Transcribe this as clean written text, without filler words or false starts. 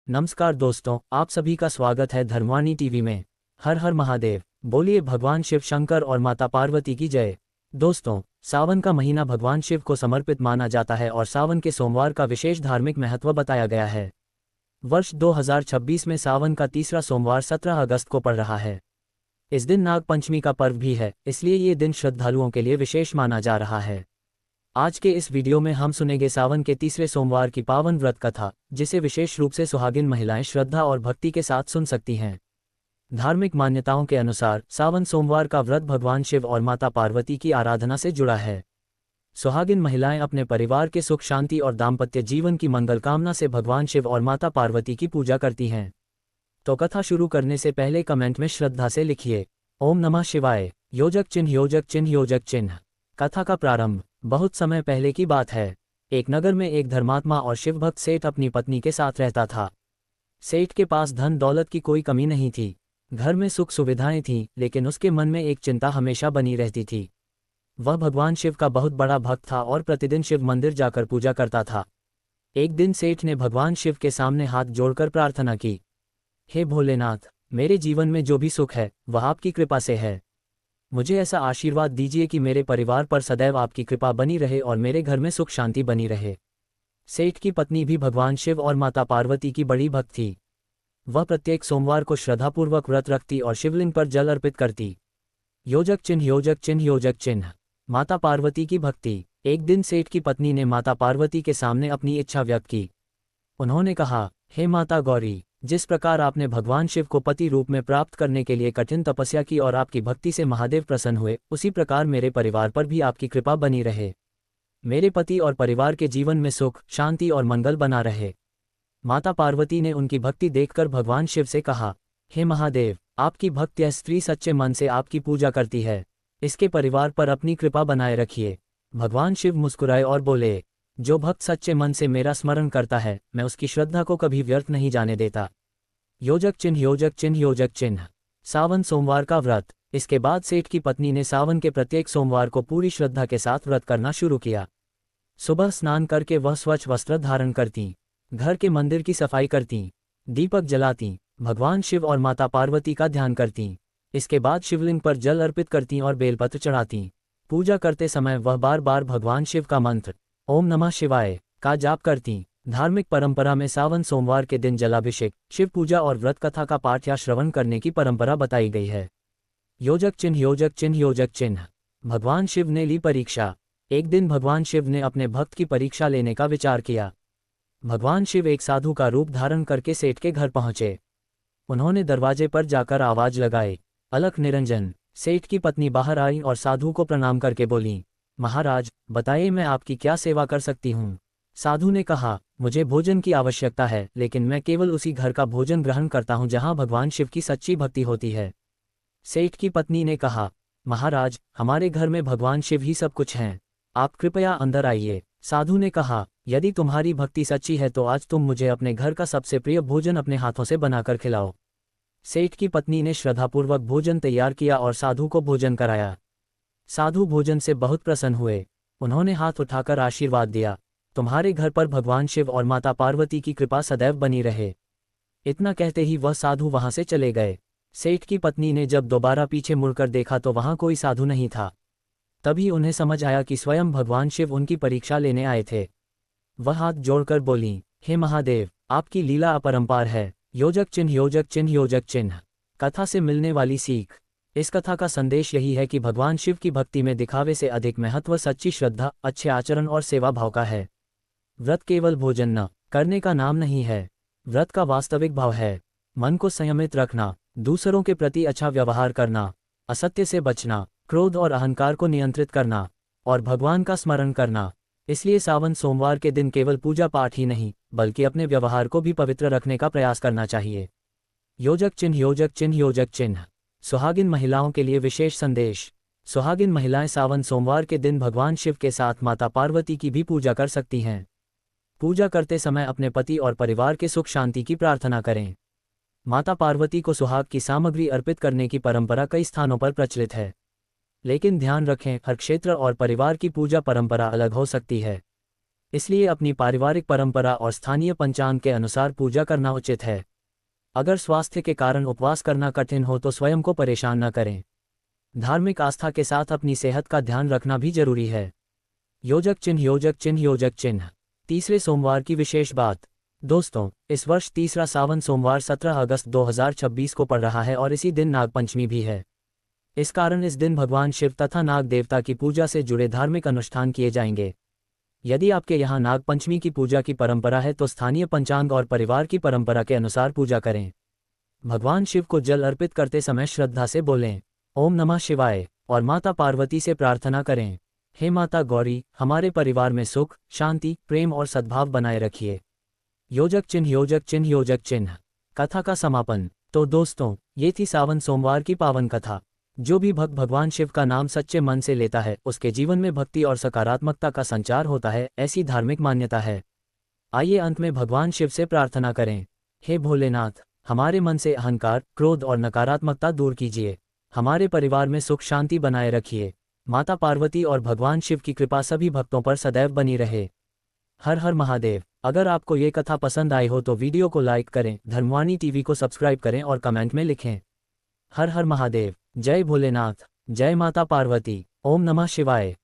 नमस्कार दोस्तों, आप सभी का स्वागत है धर्मवाणी टीवी में। हर हर महादेव। बोलिए भगवान शिव शंकर और माता पार्वती की जय। दोस्तों, सावन का महीना भगवान शिव को समर्पित माना जाता है और सावन के सोमवार का विशेष धार्मिक महत्व बताया गया है। वर्ष 2026 में सावन का तीसरा सोमवार 17 अगस्त को पड़ रहा है। इस दिन नाग पंचमी का पर्व भी है, इसलिए ये दिन श्रद्धालुओं के लिए विशेष माना जा रहा है। आज के इस वीडियो में हम सुनेंगे सावन के तीसरे सोमवार की पावन व्रत कथा, जिसे विशेष रूप से सुहागिन महिलाएं श्रद्धा और भक्ति के साथ सुन सकती हैं। धार्मिक मान्यताओं के अनुसार सावन सोमवार का व्रत भगवान शिव और माता पार्वती की आराधना से जुड़ा है। सुहागिन महिलाएं अपने परिवार के सुख शांति और दाम्पत्य जीवन की मंगल कामना से भगवान शिव और माता पार्वती की पूजा करती हैं। तो कथा शुरू करने से पहले कमेंट में श्रद्धा से लिखिए ओम नमः शिवाय। योजक चिन्ह योजक चिन्ह योजक चिन्ह। कथा का प्रारंभ बहुत समय पहले की बात है। एक नगर में एक धर्मात्मा और शिवभक्त सेठ अपनी पत्नी के साथ रहता था। सेठ के पास धन दौलत की कोई कमी नहीं थी, घर में सुख सुविधाएं थीं, लेकिन उसके मन में एक चिंता हमेशा बनी रहती थी। वह भगवान शिव का बहुत बड़ा भक्त था और प्रतिदिन शिव मंदिर जाकर पूजा करता था। एक दिन सेठ ने भगवान शिव के सामने हाथ जोड़कर प्रार्थना की, हे भोलेनाथ, मेरे जीवन में जो भी सुख है वह आपकी कृपा से है। मुझे ऐसा आशीर्वाद दीजिए कि मेरे परिवार पर सदैव आपकी कृपा बनी रहे और मेरे घर में सुख शांति बनी रहे। सेठ की पत्नी भी भगवान शिव और माता पार्वती की बड़ी भक्त थी। वह प्रत्येक सोमवार को श्रद्धापूर्वक व्रत रखती और शिवलिंग पर जल अर्पित करती। योजक चिन्ह योजक चिन्ह योजक चिन्ह। माता पार्वती की भक्ति। एक दिन सेठ की पत्नी ने माता पार्वती के सामने अपनी इच्छा व्यक्त की। उन्होंने कहा, हे माता गौरी, जिस प्रकार आपने भगवान शिव को पति रूप में प्राप्त करने के लिए कठिन तपस्या की और आपकी भक्ति से महादेव प्रसन्न हुए, उसी प्रकार मेरे परिवार पर भी आपकी कृपा बनी रहे। मेरे पति और परिवार के जीवन में सुख शांति और मंगल बना रहे। माता पार्वती ने उनकी भक्ति देखकर भगवान शिव से कहा, हे महादेव, आपकी भक्त यह स्त्री सच्चे मन से आपकी पूजा करती है, इसके परिवार पर अपनी कृपा बनाए रखिए। भगवान शिव मुस्कुराए और बोले, जो भक्त सच्चे मन से मेरा स्मरण करता है, मैं उसकी श्रद्धा को कभी व्यर्थ नहीं जाने देता। योजक चिन्ह योजक चिन्ह योजक चिन्ह। सावन सोमवार का व्रत। इसके बाद सेठ की पत्नी ने सावन के प्रत्येक सोमवार को पूरी श्रद्धा के साथ व्रत करना शुरू किया। सुबह स्नान करके वह स्वच्छ वस्त्र धारण करती, घर के मंदिर की सफाई करती, दीपक जलाती, भगवान शिव और माता पार्वती का ध्यान करती। इसके बाद शिवलिंग पर जल अर्पित करती और बेलपत्र चढ़ाती। पूजा करते समय वह बार बार भगवान शिव का मंत्र ओम नमः शिवाय का जाप करती। धार्मिक परंपरा में सावन सोमवार के दिन जलाभिषेक, शिव पूजा और व्रत कथा का पाठ या श्रवण करने की परंपरा बताई गई है। योजक चिन्ह योजक चिन्ह योजक चिन्ह। भगवान शिव ने ली परीक्षा। एक दिन भगवान शिव ने अपने भक्त की परीक्षा लेने का विचार किया। भगवान शिव एक साधु का रूप धारण करके सेठ के घर पहुंचे। उन्होंने दरवाजे पर जाकर आवाज लगाई, अलख निरंजन। सेठ की पत्नी बाहर आई और साधु को प्रणाम करके बोली, महाराज, बताइए मैं आपकी क्या सेवा कर सकती हूँ। साधु ने कहा, मुझे भोजन की आवश्यकता है, लेकिन मैं केवल उसी घर का भोजन ग्रहण करता हूँ जहाँ भगवान शिव की सच्ची भक्ति होती है। सेठ की पत्नी ने कहा, महाराज, हमारे घर में भगवान शिव ही सब कुछ हैं, आप कृपया अंदर आइए। साधु ने कहा, यदि तुम्हारी भक्ति सच्ची है तो आज तुम मुझे अपने घर का सबसे प्रिय भोजन अपने हाथों से बनाकर खिलाओ। सेठ की पत्नी ने श्रद्धापूर्वक भोजन तैयार किया और साधु को भोजन कराया। साधु भोजन से बहुत प्रसन्न हुए। उन्होंने हाथ उठाकर आशीर्वाद दिया, तुम्हारे घर पर भगवान शिव और माता पार्वती की कृपा सदैव बनी रहे। इतना कहते ही वह साधु वहां से चले गए। सेठ की पत्नी ने जब दोबारा पीछे मुड़कर देखा तो वहां कोई साधु नहीं था। तभी उन्हें समझ आया कि स्वयं भगवान शिव उनकी परीक्षा लेने आए थे। वह हाथ जोड़कर बोली, हे महादेव, आपकी लीला अपरंपार है। योजक चिन्ह योजक चिन्ह योजक चिन्ह। कथा से मिलने वाली सीख। इस कथा का संदेश यही है कि भगवान शिव की भक्ति में दिखावे से अधिक महत्व सच्ची श्रद्धा, अच्छे आचरण और सेवा भाव का है। व्रत केवल भोजन न करने का नाम नहीं है, व्रत का वास्तविक भाव है मन को संयमित रखना, दूसरों के प्रति अच्छा व्यवहार करना, असत्य से बचना, क्रोध और अहंकार को नियंत्रित करना और भगवान का स्मरण करना। इसलिए सावन सोमवार के दिन केवल पूजा पाठ ही नहीं, बल्कि अपने व्यवहार को भी पवित्र रखने का प्रयास करना चाहिए। योजक चिन्ह योजक चिन्ह योजक चिन्ह। सुहागिन महिलाओं के लिए विशेष संदेश। सुहागिन महिलाएं सावन सोमवार के दिन भगवान शिव के साथ माता पार्वती की भी पूजा कर सकती हैं। पूजा करते समय अपने पति और परिवार के सुख शांति की प्रार्थना करें। माता पार्वती को सुहाग की सामग्री अर्पित करने की परंपरा कई स्थानों पर प्रचलित है, लेकिन ध्यान रखें, हर क्षेत्र और परिवार की पूजा परंपरा अलग हो सकती है। इसलिए अपनी पारिवारिक परंपरा और स्थानीय पंचांग के अनुसार पूजा करना उचित है। अगर स्वास्थ्य के कारण उपवास करना कठिन हो तो स्वयं को परेशान न करें। धार्मिक आस्था के साथ अपनी सेहत का ध्यान रखना भी जरूरी है। योजक चिन्ह योजक चिन्ह योजक चिन्ह। तीसरे सोमवार की विशेष बात। दोस्तों, इस वर्ष तीसरा सावन सोमवार 17 अगस्त 2026 को पड़ रहा है और इसी दिन नागपंचमी भी है। इस कारण इस दिन भगवान शिव तथा नाग देवता की पूजा से जुड़े धार्मिक अनुष्ठान किए जाएंगे। यदि आपके यहाँ नागपंचमी की पूजा की परंपरा है तो स्थानीय पंचांग और परिवार की परंपरा के अनुसार पूजा करें। भगवान शिव को जल अर्पित करते समय श्रद्धा से बोलें ओम नमः शिवाय और माता पार्वती से प्रार्थना करें, हे माता गौरी, हमारे परिवार में सुख, शांति, प्रेम और सद्भाव बनाए रखिए। योजक चिन्ह योजक चिन्ह योजक चिन्ह। कथा का समापन। तो दोस्तों, ये थी सावन सोमवार की पावन कथा। जो भी भक्त भगवान शिव का नाम सच्चे मन से लेता है उसके जीवन में भक्ति और सकारात्मकता का संचार होता है, ऐसी धार्मिक मान्यता है। आइए अंत में भगवान शिव से प्रार्थना करें। हे भोलेनाथ, हमारे मन से अहंकार, क्रोध और नकारात्मकता दूर कीजिए। हमारे परिवार में सुख शांति बनाए रखिए। माता पार्वती और भगवान शिव की कृपा सभी भक्तों पर सदैव बनी रहे। हर हर महादेव। अगर आपको ये कथा पसंद आई हो तो वीडियो को लाइक करें, धर्मवाणी टीवी को सब्सक्राइब करें और कमेंट में लिखें हर हर महादेव। जय भोलेनाथ, जय माता पार्वती, ओम नमः शिवाय।